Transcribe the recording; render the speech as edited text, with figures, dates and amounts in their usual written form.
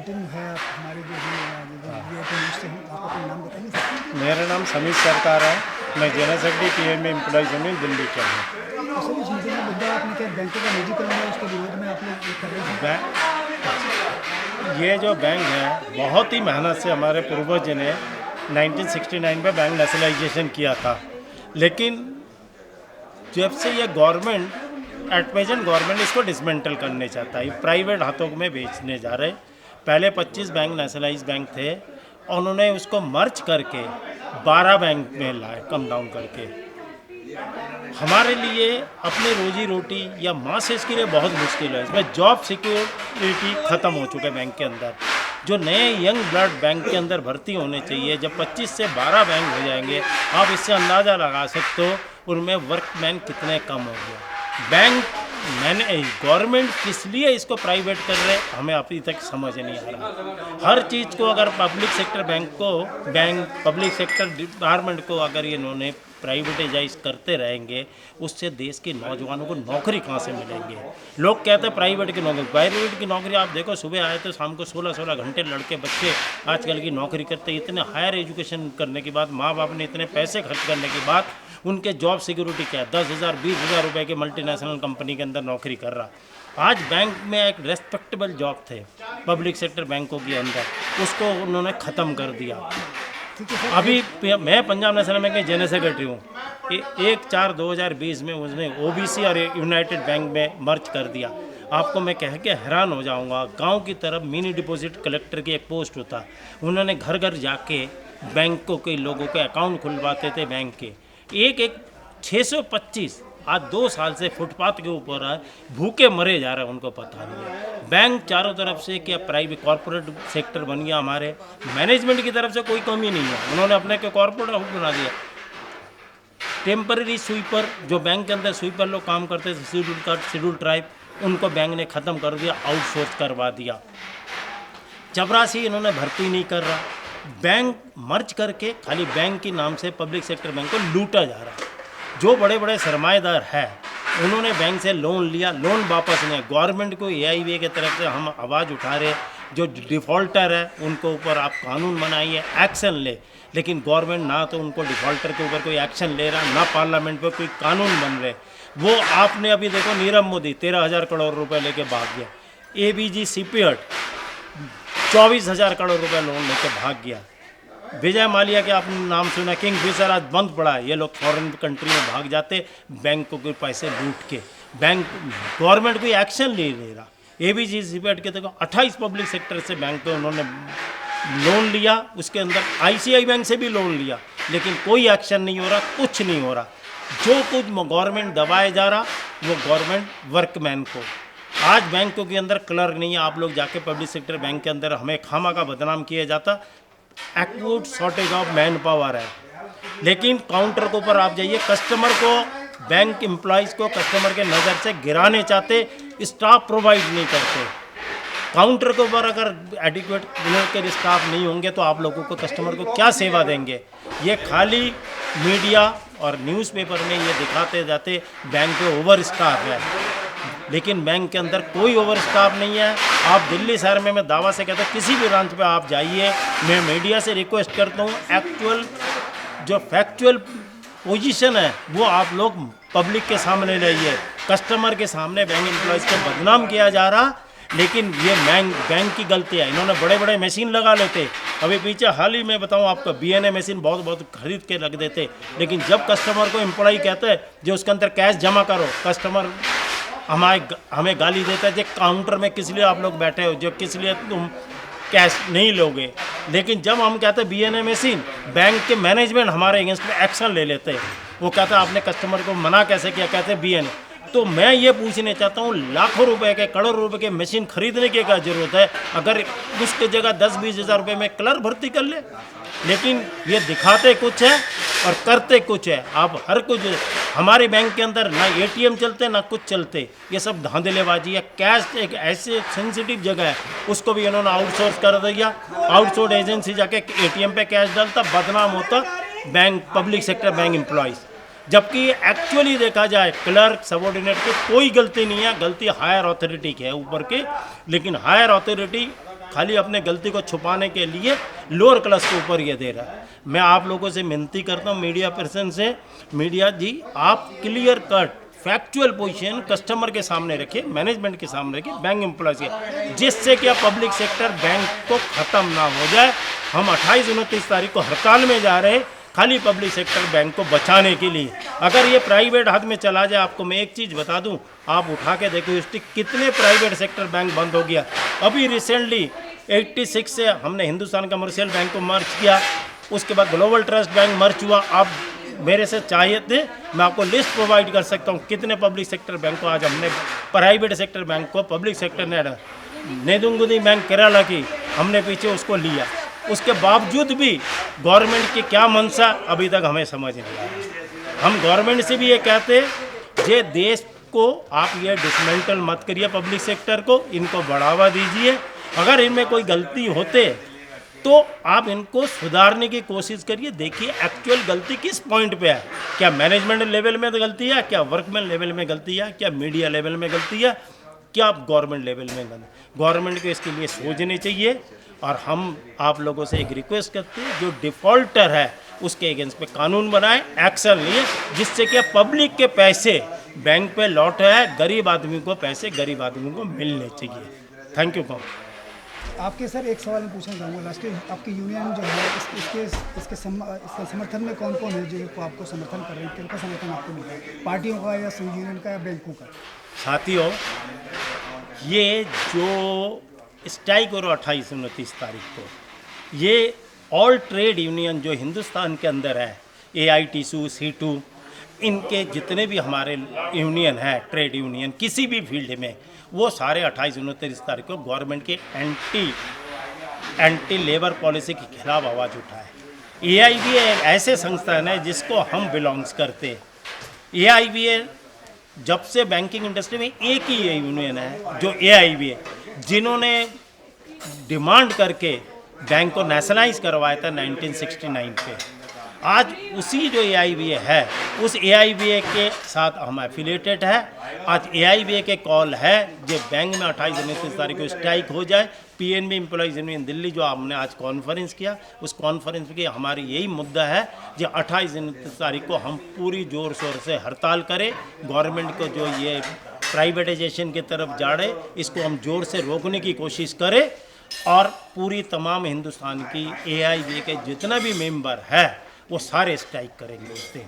Meeting है आप हमारे जो वीआईपी न्यूज़ से हैं, आप अपना नाम बताएंगे? मेरा नाम समीर सरकार है। मैं general secretary PMA employees union Delhi का हूँ। तो सर इस मीटिंग में मुद्दा आपने क्या बैंकों का निजीकरण है उसके विरोध में आप लोग ये कर रहे हैं? ये जो बैंक है बहुत ही मेहनत से हमारे पूर्वज ने 1969 में बैंक नेशनलाइजेशन किया था, लेकिन जब से ये गवर्नमेंट एट प्रेजेंट गवर्नमेंट इसको डिसमेंटल करने चाहता है, प्राइवेट हाथों में बेचने जा रहे। पहले 25 बैंक नेशनलाइज बैंक थे, उन्होंने उसको मर्ज करके 12 बैंक में लाए, कम डाउन करके। हमारे लिए अपनी रोजी रोटी या मासेस के लिए बहुत मुश्किल है। इसमें जॉब सिक्योरिटी ख़त्म हो चुके हैं बैंक के अंदर। जो नए यंग ब्लड बैंक के अंदर भर्ती होने चाहिए, जब 25 से 12 बैंक हो जाएंगे, आप इससे अंदाज़ा लगा सकते हो उनमें वर्कमैन कितने कम हो गया। बैंक मैंने गवर्नमेंट किस लिए इसको प्राइवेट कर रहे हमें अभी तक समझ नहीं आ रहा। हर चीज़ को अगर public sector public sector department को अगर ये इन्होंने प्राइवेटाइज करते रहेंगे, उससे देश के नौजवानों को नौकरी कहाँ से मिलेंगे। लोग कहते हैं प्राइवेट की नौकरी आप देखो, सुबह आए तो शाम को 16-16 घंटे लड़के बच्चे आजकल की नौकरी करते। इतने हायर एजुकेशन करने के बाद, माँ बाप ने इतने पैसे खर्च करने के बाद, उनके जॉब सिक्योरिटी क्या है? 10,000 20,000 रुपये की मल्टीनेशनल कंपनी के अंदर नौकरी कर रहा। आज बैंक में एक रेस्पेक्टेबल जॉब थे पब्लिक सेक्टर बैंकों के अंदर, उसको उन्होंने ख़त्म कर दिया। अभी मैं पंजाब नेशनल बैंक के जनरल सेक्रेटरी हूँ। 1/4/2020 में उसने ओबीसी और यूनाइटेड बैंक में मर्ज कर दिया। आपको मैं कह के हैरान हो जाऊँगा, गांव की तरफ मिनी डिपॉजिट कलेक्टर की एक पोस्ट होता, उन्होंने घर घर जाके बैंकों के लोगों के अकाउंट खुलवाते थे। बैंक के एक 625 आज 2 साल से फुटपाथ के ऊपर है, भूखे मरे जा रहे हैं, उनको पता नहीं है। बैंक चारों तरफ से क्या प्राइवेट कॉरपोरेट सेक्टर बन गया। हमारे मैनेजमेंट की तरफ से कोई कमी नहीं है, उन्होंने अपने के कॉरपोरेट हाउस बना दिया। टेम्पररी स्वीपर, जो बैंक के अंदर स्वीपर लोग काम करते थे, शेड्यूल कास्ट, शेड्यूल ट्राइब, उनको बैंक ने ख़त्म कर दिया, आउटसोर्स करवा दिया। चपरासी इन्होंने भर्ती नहीं कर रहा। बैंक मर्ज करके खाली बैंक के नाम से पब्लिक सेक्टर बैंक को लूटा जा रहा है। जो बड़े बड़े सरमाएदार हैं, उन्होंने बैंक से लोन लिया, लोन वापस नहीं। गवर्नमेंट को एआईबी की तरफ से हम आवाज़ उठा रहे, जो डिफ़ॉल्टर है उनको ऊपर आप कानून बनाइए, एक्शन ले। लेकिन गवर्नमेंट ना तो उनको डिफ़ॉल्टर के ऊपर कोई एक्शन ले रहा, ना पार्लियामेंट पर कोई कानून बन रहे। वो आपने अभी देखो, नीरव मोदी 13,000 करोड़ रुपये लेके भाग गया। एबीजी सीपीएट 24,000 करोड़ रुपये लोन लेके भाग गया। विजय माल्या के आपने नाम सुना, किंगफिशर आज बंद पड़ा है। ये लोग फॉरेन कंट्री में भाग जाते बैंकों के पैसे लूट के। बैंक गवर्नमेंट कोई एक्शन ले रहा। एबीजी सीपीएट के देखो 28 पब्लिक सेक्टर से बैंक पे उन्होंने लोन लिया, उसके अंदर आईसीआई बैंक से भी लोन लिया, लेकिन कोई एक्शन नहीं हो रहा, कुछ नहीं हो रहा। जो कुछ गवर्नमेंट दबाए जा रहा वो गवर्नमेंट वर्कमैन को। आज बैंकों के अंदर क्लर्क नहीं है। आप लोग जाके पब्लिक सेक्टर बैंक के अंदर हमें खामा का बदनाम किया जाता, acute shortage of man power है। लेकिन काउंटर के ऊपर आप जाइए, कस्टमर को, बैंक एम्प्लॉयज़ को कस्टमर के नज़र से गिराने चाहते, स्टाफ प्रोवाइड नहीं करते। काउंटर के ऊपर अगर एडिक्वेट के स्टाफ नहीं होंगे तो आप लोगों को, कस्टमर को क्या सेवा देंगे। ये खाली मीडिया और न्यूज़पेपर में ये दिखाते जाते बैंक पे ओवर स्टाफ है, लेकिन बैंक के अंदर कोई ओवर स्टाफ नहीं है। आप दिल्ली शहर में, मैं दावा से कहता हूँ, किसी भी ब्रांच पे आप जाइए, मैं मीडिया से रिक्वेस्ट करता हूँ, एक्चुअल जो फैक्चुअल पोजीशन है वो आप लोग पब्लिक के सामने लाइए। कस्टमर के सामने बैंक एम्प्लॉयज़ को बदनाम किया जा रहा, लेकिन ये बैंक की गलती है। इन्होंने बड़े बड़े मशीन लगा लेते। अभी पीछे हाल ही में बताऊं आपको, बीएनए मशीन बहुत खरीद के रख देते, लेकिन जब कस्टमर को एम्प्लॉय कहते हैं जो उसके अंदर कैश जमा करो, कस्टमर हमें गाली देता है, जो काउंटर में किस लिए आप लोग बैठे हो, जो किस लिए तुम कैश नहीं लोगे। लेकिन जब हम कहते हैं बीएनए मशीन, बैंक के मैनेजमेंट हमारे अगेंस्ट में एक्शन ले लेते हैं। वो कहता है आपने कस्टमर को मना कैसे किया, कहते हैं बीएनए। तो मैं ये पूछने चाहता हूँ, लाखों रुपए के, करोड़ों रुपए के मशीन खरीदने की क्या ज़रूरत है, अगर उसके जगह 10-20 हज़ार रुपये में क्लर्क भर्ती कर ले। लेकिन ये दिखाते कुछ है और करते कुछ है। आप हर कुछ, हमारे बैंक के अंदर ना एटीएम चलते ना कुछ चलते, ये सब धांधलेबाजी है। कैश एक ऐसे सेंसिटिव जगह है, उसको भी इन्होंने आउटसोर्स कर दिया। आउटसोर्स एजेंसी जाके एटीएम पे कैश डालता, बदनाम होता bank, public sector bank employees. जबकि एक्चुअली देखा जाए, क्लर्क सबॉर्डिनेट की कोई गलती नहीं है, गलती हायर अथॉरिटी की है ऊपर के। लेकिन हायर अथॉरिटी खाली अपने गलती को छुपाने के लिए लोअर क्लास के ऊपर ये दे रहा है। मैं आप लोगों से विनती करता हूँ, मीडिया पर्सन से, मीडिया जी आप clear cut factual position customer के सामने रखिए, मैनेजमेंट के सामने रखिए, बैंक एम्प्लॉयज़ के, जिससे कि पब्लिक सेक्टर बैंक को ख़त्म ना हो जाए। हम 28-29 तारीख को हड़ताल में जा रहे हैं खाली पब्लिक सेक्टर बैंक को बचाने के लिए। अगर ये प्राइवेट हाथ में चला जाए, आपको मैं एक चीज़ बता दूं, आप उठा के देखो हिस्ट्री, कितने प्राइवेट सेक्टर बैंक बंद हो गया। अभी रिसेंटली 86 से हमने हिंदुस्तान कमर्शियल बैंक को मर्ज किया, उसके बाद ग्लोबल ट्रस्ट बैंक मर्ज हुआ। आप मेरे से चाहिए थे, मैं आपको लिस्ट प्रोवाइड कर सकता हूँ कितने पब्लिक सेक्टर बैंक को आज हमने, प्राइवेट सेक्टर बैंक को पब्लिक सेक्टर ने, नेदुंगुदी बैंक केरला की हमने पीछे उसको लिया। उसके बावजूद भी गवर्नमेंट की क्या मंशा अभी तक हमें समझ नहीं आया। हम गवर्नमेंट से भी ये कहते हैं, ये देश को आप ये डिसमेंटल मत करिए, पब्लिक सेक्टर को इनको बढ़ावा दीजिए। अगर इनमें कोई गलती होते तो आप इनको सुधारने की कोशिश करिए। देखिए एक्चुअल गलती किस पॉइंट पे है, क्या मैनेजमेंट लेवल में गलती है, क्या वर्कमैन लेवल में गलती है, क्या मीडिया लेवल में गलती है, क्या गवर्नमेंट लेवल में गलती। गवर्नमेंट को इसके लिए सोचनी चाहिए। और हम आप लोगों से एक रिक्वेस्ट करते हैं, जो डिफ़ॉल्टर है उसके अगेंस्ट पे कानून बनाए, एक्शन लिए, जिससे कि पब्लिक के पैसे बैंक पे लौट है, गरीब आदमी को पैसे गरीब आदमी को मिलने चाहिए। Thank you. आपके सर एक सवाल मैं पूछना चाहूँगा लास्ट, आपकी यूनियन जो है इसके समर्थन में कौन कौन है जो आपको समर्थन कर रहे हैं, किनका समर्थन आपको मिल रहा है, पार्टियों का या यूनियन का या बैंकों का? साथियों, ये जो स्ट्राइक और 28-29 तारीख को ये ऑल ट्रेड यूनियन जो हिंदुस्तान के अंदर है, AITSU, C2, इनके जितने भी हमारे यूनियन हैं, ट्रेड यूनियन किसी भी फील्ड में, वो सारे 28-29 तारीख को गवर्नमेंट के एंटी लेबर पॉलिसी के खिलाफ आवाज़ उठाए। AIBA एक ऐसे संस्थान है जिसको हम बिलोंग्स करते हैं। AIBA जब से बैंकिंग इंडस्ट्री में एक ही ये यूनियन है जो AIBA, जिन्होंने डिमांड करके बैंक को नेशनलाइज करवाया था 1969 पे। आज उसी जो AIBA है, उस AIBA के साथ हम एफिलेटेड है। आज AIBA के कॉल है जो बैंक में 28-29 तारीख को स्ट्राइक हो जाए। PNB एम्प्लॉइज यूनियन दिल्ली जो हमने आज कॉन्फ्रेंस किया, उस कॉन्फ्रेंस की हमारी यही मुद्दा है जो 28-29 तारीख को हम पूरी ज़ोर शोर से हड़ताल करें। गवर्नमेंट को जो ये प्राइवेटाइजेशन की तरफ जा रहे, इसको हम ज़ोर से रोकने की कोशिश करें। और पूरी तमाम हिंदुस्तान की AIBA के जितना भी मेंबर है वो सारे स्ट्राइक करेंगे उस दिन।